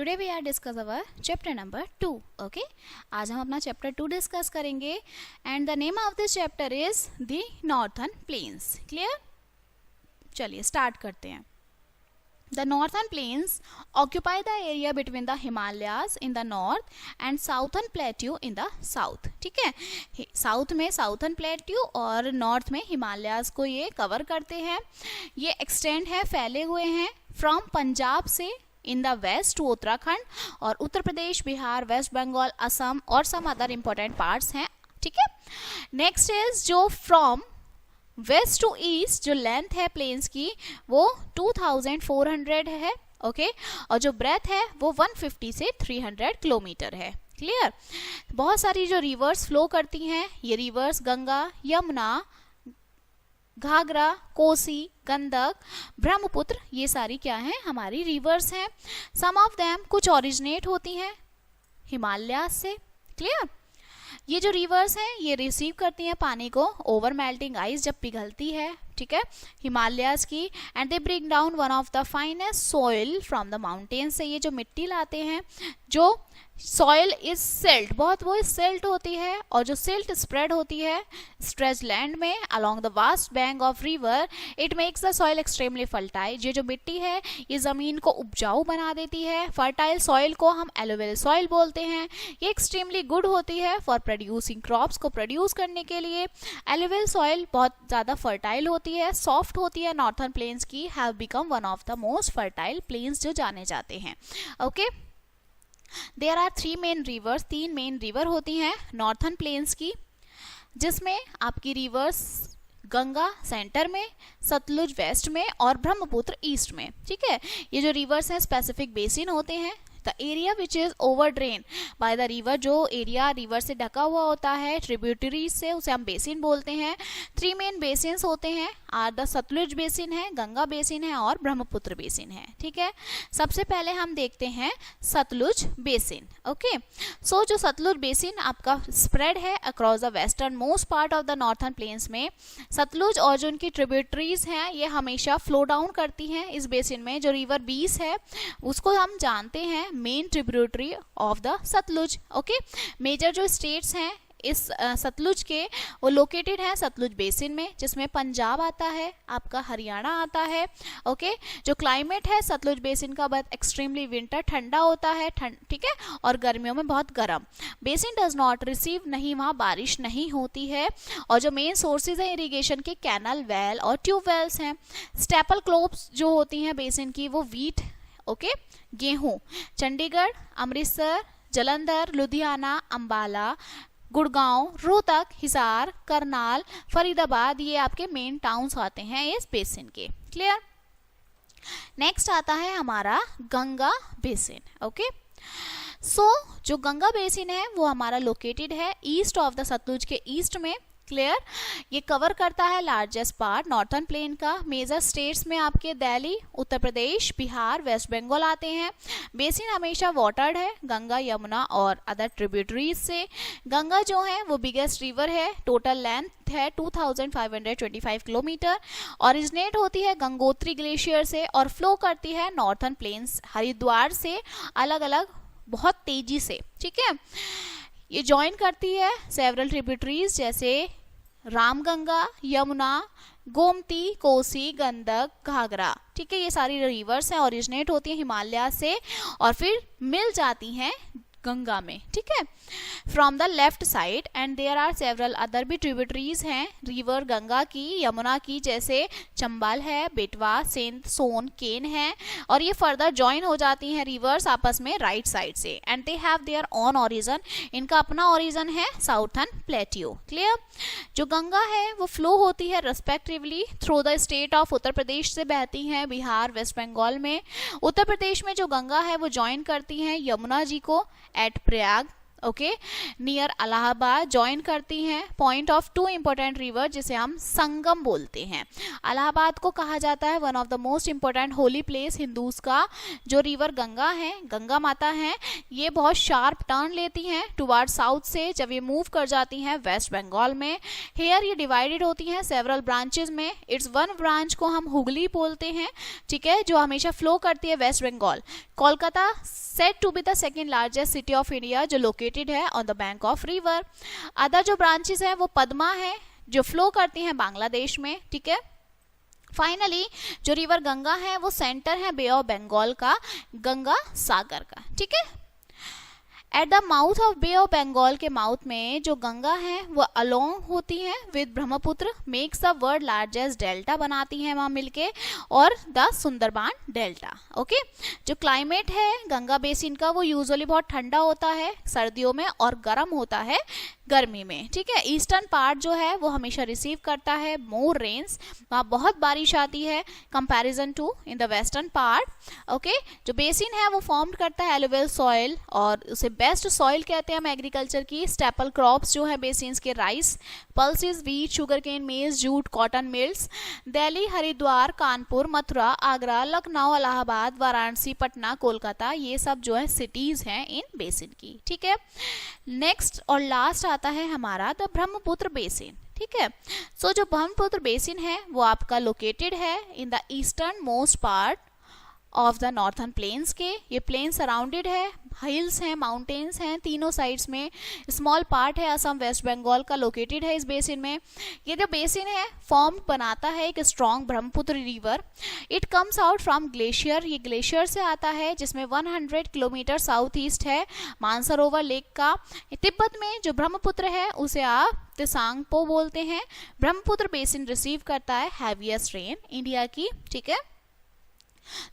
Today we are discuss our chapter number 2. Okay, आज हम अपना चैप्टर 2 डिस्कस करेंगे and the name of this chapter is the northern plains. Clear? चलिए start करते हैं. The northern plains occupy the area between the Himalayas in the north and southern plateau in the south. ठीक है, south में southern plateau और north में हिमालयाज को ये कवर करते हैं. ये एक्सटेंड है, फैले हुए हैं फ्रॉम पंजाब से in the west to Uttarakhand और उत्तर प्रदेश, बिहार, वेस्ट बंगाल, असम और सम अदर इंपॉर्टेंट पार्ट्स हैं. ठीक है, नेक्स्ट इज जो फ्रॉम वेस्ट टू ईस्ट जो लेंथ है प्लेन्स की वो 2400 है. ओके, और जो ब्रेथ है वो 150 से 300 किलोमीटर है. क्लियर? बहुत सारी जो रिवर्स फ्लो करती हैं, ये रिवर्स गंगा, यमुना, घाघरा, कोसी, गंडक, ब्रह्मपुत्र, ये सारी क्या हैं? हमारी रिवर्स हैं. सम ऑफ देम कुछ ओरिजिनेट होती हैं हिमालय से. क्लियर? ये जो रिवर्स हैं ये रिसीव करती हैं पानी को ओवर मेल्टिंग आइस जब पिघलती है. ठीक है, हिमालयाज की, and they bring down one of the finest soil from the mountain से. ये जो मिट्टी लाते हैं, जो सॉइल इज सिल्ट, बहुत वो सिल्ट होती है और जो सिल्ट स्प्रेड होती है स्ट्रेच लैंड में along the vast bank of river, it makes the soil extremely fertile. ये जो मिट्टी है ये जमीन को उपजाऊ बना देती है. फर्टाइल सॉइल को हम एलोवेल सॉइल बोलते हैं. ये एक्सट्रीमली गुड होती है फॉर प्रोड्यूसिंग क्रॉप्स को प्रोड्यूस करने के लिए. एलोवेल सॉइल बहुत ज्यादा फर्टाइल होती है, सॉफ्ट होती है. नॉर्थर्न प्लेन्स की have become one of the most fertile plains जो जाने जाते हैं. Okay, there are 3 main rivers, 3 main river होती हैं नॉर्थर्न प्लेन्स की, जिसमें आपकी रिवर्स गंगा सेंटर में, सतलुज वेस्ट में और ब्रह्मपुत्र ईस्ट में. ठीक है, ये जो रिवर्स हैं स्पेसिफिक बेसिन होते हैं. The area which is over drain by the river, जो एरिया रिवर से ढका हुआ होता है ट्रिब्यूटरीज से, उसे हम बेसिन बोलते हैं. 3 मेन बेसिन्स होते हैं, आर द सतलुज बेसिन है, गंगा बेसिन है और ब्रह्मपुत्र बेसिन है. ठीक है, सबसे पहले हम देखते हैं सतलुज बेसिन. ओके, सो जो सतलुज बेसिन आपका स्प्रेड है across the western most part of the northern plains में. सतलुज और जो उनकी ट्रिब्यूटरीज हैं ये हमेशा फ्लो डाउन करती हैं इस बेसिन में. जो रिवर बीस है उसको हम जानते हैं main tributary of the Sutlej. Okay, major जो स्टेट्स हैं इस सतलुज के वो लोकेटेड है सतलुज बेसिन में, जिसमें पंजाब आता है, आपका हरियाणा आता है. ओके, जो क्लाइमेट है सतलुज बेसिन का बहुत एक्सट्रीमली विंटर ठंडा होता है, ठीक है, और गर्मियों में बहुत गर्म. बेसिन डज नॉट रिसीव, नहीं वहाँ बारिश नहीं होती है. और जो मेन सोर्सेज है इरीगेशन के कैनल, वेल और ट्यूबवेल्स हैं. स्टेपल क्रॉप्स जो होती हैं बेसिन की वो वीट, ओके, गेहूं. चंडीगढ़, अमृतसर, जलंधर, लुधियाना, अंबाला, गुड़गांव, रोहतक, हिसार, करनाल, फरीदाबाद, ये आपके मेन टाउन्स आते हैं इस बेसिन के. क्लियर? नेक्स्ट आता है हमारा गंगा बेसिन. ओके, सो जो गंगा बेसिन है वो हमारा लोकेटेड है ईस्ट ऑफ द सतलुज के ईस्ट में. क्लियर? ये कवर करता है लार्जेस्ट पार्ट नॉर्थर्न प्लेन का. मेजर स्टेट्स में आपके दिल्ली, उत्तर प्रदेश, बिहार, वेस्ट बंगाल आते हैं. बेसिन हमेशा वाटर्ड है गंगा, यमुना और अदर ट्रिब्यूटरीज से. गंगा जो है वो बिगेस्ट रिवर है, टोटल लेंथ है 2525 किलोमीटर. ओरिजिनेट होती है गंगोत्री ग्लेशियर से और फ्लो करती है नॉर्थर्न प्लेन्स हरिद्वार से अलग अलग बहुत तेजी से. ठीक है, ये ज्वाइन करती है सेवरल ट्रिब्यूटरीज जैसे रामगंगा, यमुना, गोमती, कोसी, गंडक, घाघरा. ठीक है, ये सारी रिवर्स हैं, ओरिजिनेट होती हैं हिमालय से और फिर मिल जाती हैं गंगा में. ठीक है, from the left side, and there are several other भी ट्रिब्यूटरीज हैं रिवर गंगा की, यमुना की, जैसे चंबल है, बेटवा, सिंध, सोन, केन है. और ये फर्दर ज्वाइन हो जाती हैं रिवर्स आपस में राइट साइड से, and they have their own origin. इनका अपना ओरिजिन है साउथर्न प्लेट्यू. क्लियर? जो गंगा है वो फ्लो होती है respectively through the state of Uttar Pradesh से बहती हैं बिहार, वेस्ट बंगाल में. उत्तर प्रदेश में जो गंगा है वो ज्वाइन करती हैं यमुना जी को at Prayag. Okay, near Allahabad join करती हैं point of two important river जिसे हम संगम बोलते हैं। इलाहाबाद को कहा जाता है one of the most important holy place Hindus का। जो रिवर गंगा है, गंगा माता है, ये बहुत शार्प टर्न लेती हैं टुवर्ड साउथ से जब ये मूव कर जाती हैं वेस्ट बंगाल में। हेयर ये डिवाइडेड होती हैं सेवरल ब्रांचेस में। इट्स वन ब्रांच को हम हुगली बोलते हैं, ठीक है, जो हमेशा फ्लो करती है West Bengal. Kolkata said to be the second largest city of India जो located है on the bank of river। Other जो ब्रांचेस हैं वो पद्मा है जो फ्लो करती हैं बांग्लादेश में, ठीक है। फाइनली जो रिवर गंगा है वो सेंटर है बे ऑफ बंगाल का, गंगा सागर का, ठीक है। At the mouth of bay of Bengal के माउथ में जो गंगा है वो अलोंग होती है with Brahmaputra, makes the world largest delta बनाती है वहां मिलके, और द सुंदरबान डेल्टा। ओके, जो क्लाइमेट है गंगा बेसिन का वो यूजुअली बहुत ठंडा होता है सर्दियों में और गर्म होता है गर्मी में, ठीक है। ईस्टर्न पार्ट जो है वो हमेशा रिसीव करता है मोर रेन्स, वहाँ बहुत बारिश आती है comparison to in the western part. Okay, जो बेसिन है वो फॉर्म करता है एलुवियल सॉइल और उसे बेस्ट सॉइल कहते हैं हम एग्रीकल्चर की। स्टेपल क्रॉप्स जो है बेसिन्स के rice, pulses, wheat, sugar cane, maize, jute, cotton mills. Delhi, Haridwar, Kanpur, Mathura, Agra, Lucknow, Allahabad, Varanasi, Patna, Kolkata, ये सब जो है सिटीज हैं इन बेसिन की, ठीक है। नेक्स्ट और लास्ट आता है हमारा द ब्रह्मपुत्र बेसिन, ठीक है। सो जो ब्रह्मपुत्र बेसिन है वो आपका लोकेटेड है in the eastern most part of the northern plains के। ये प्लेन सराउंडेड है, हिल्स हैं, माउंटेन्स हैं तीनों साइड्स में। स्मॉल पार्ट है असम वेस्ट बंगाल का लोकेटेड है इस बेसिन में। ये जो बेसिन है फॉर्म बनाता है एक strong Brahmaputra river. It comes out from glacier, ये ग्लेशियर से आता है जिसमें 100 किलोमीटर साउथ ईस्ट है मानसरोवर लेक का। तिब्बत में जो ब्रह्मपुत्र है उसे आप त्सांगपो बोलते हैं। ब्रह्मपुत्र बेसिन रिसीव करता है हैवीएस्ट रेन इंडिया की, ठीक है।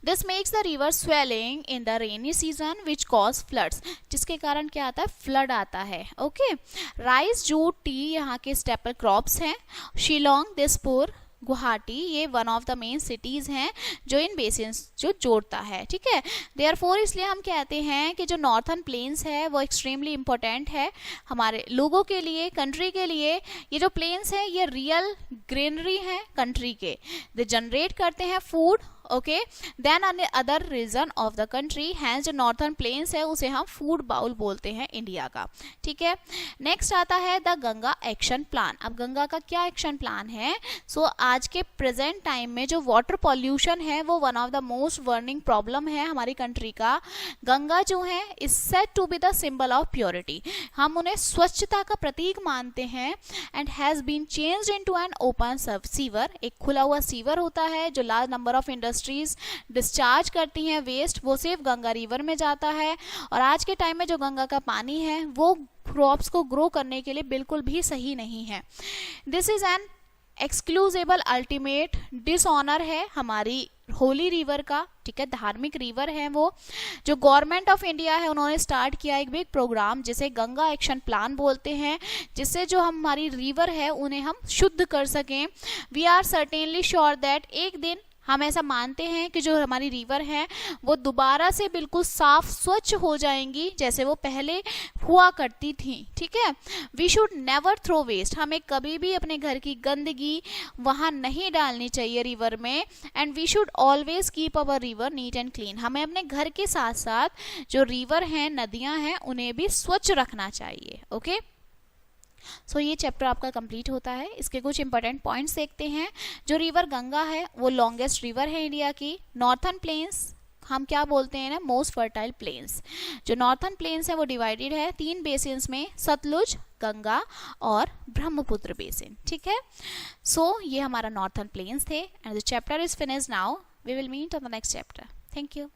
This makes the river swelling in the rainy season which cause floods, जिसके कारण क्या आता है, फ्लड आता है। ओके, राइस, जूट, टी यहाँ के स्टेपल क्रॉप्स हैं। शिलोंग, दिसपुर, गुवाहाटी ये one of the main cities हैं जो इन बेसिन्स जो जोड़ता है, ठीक है। देयरफॉर इसलिए हम कहते हैं कि जो नॉर्थन प्लेन्स है वो एक्सट्रीमली इम्पोर्टेंट है हमारे लोगों के लिए, कंट्री के लिए। ये जो प्लेन्स हैं ये रियल ग्रीनरी हैं कंट्री के, दे जनरेट करते हैं food. Okay, then other region of the country hence जो नॉर्थन प्लेन्स है उसे हम फूड बाउल बोलते हैं इंडिया का, ठीक है। नेक्स्ट आता है द गंगा एक्शन प्लान। अब गंगा का क्या एक्शन प्लान है? सो आज के प्रेजेंट टाइम में जो वाटर पॉल्यूशन है वो one of the most burning problem है हमारी कंट्री का। गंगा जो है is said to be the symbol of purity, हम उन्हें स्वच्छता का प्रतीक मानते हैं। And has been changed into an open sewer, एक खुला हुआ सीवर होता है जो large number of industries discharge करती हैं वेस्ट, वो सिर्फ गंगा रिवर में जाता है। और आज के टाइम में जो गंगा का पानी है वो क्रॉप्स को ग्रो करने के लिए बिल्कुल भी सही नहीं है। This is an excusable ultimate dishonour है हमारी होली रिवर का, ठीक है, धार्मिक रिवर है वो। जो गवर्नमेंट ऑफ इंडिया है उन्होंने स्टार्ट किया एक बिग प्रोग्राम जिसे गंगा एक्शन प्लान बोलते हैं, जिससे जो हमारी रिवर है उन्हें हम शुद्ध कर सकें। We are certainly sure that एक दिन हम ऐसा मानते हैं कि जो हमारी रिवर है वो दोबारा से बिल्कुल साफ स्वच्छ हो जाएंगी जैसे वो पहले हुआ करती थी, ठीक है। We should never throw waste, हमें कभी भी अपने घर की गंदगी वहाँ नहीं डालनी चाहिए रिवर में। And we should always keep our river neat and clean, हमें अपने घर के साथ साथ जो रिवर हैं, नदियाँ हैं, उन्हें भी स्वच्छ रखना चाहिए। ओके, सो ये चैप्टर आपका कंप्लीट होता है। इसके कुछ इंपॉर्टेंट पॉइंट्स देखते हैं। जो रिवर गंगा है वो लॉन्गेस्ट रिवर है इंडिया की। नॉर्थन प्लेन्स हम क्या बोलते हैं ना, मोस्ट फर्टाइल प्लेन्स। जो नॉर्थन प्लेन्स है वो डिवाइडेड है 3 बेसिन्स में, सतलुज, गंगा और ब्रह्मपुत्र बेसिन, ठीक है। सो ये हमारा नॉर्थन प्लेन्स थे and the chapter is finished now. We will meet on the next chapter. Thank you.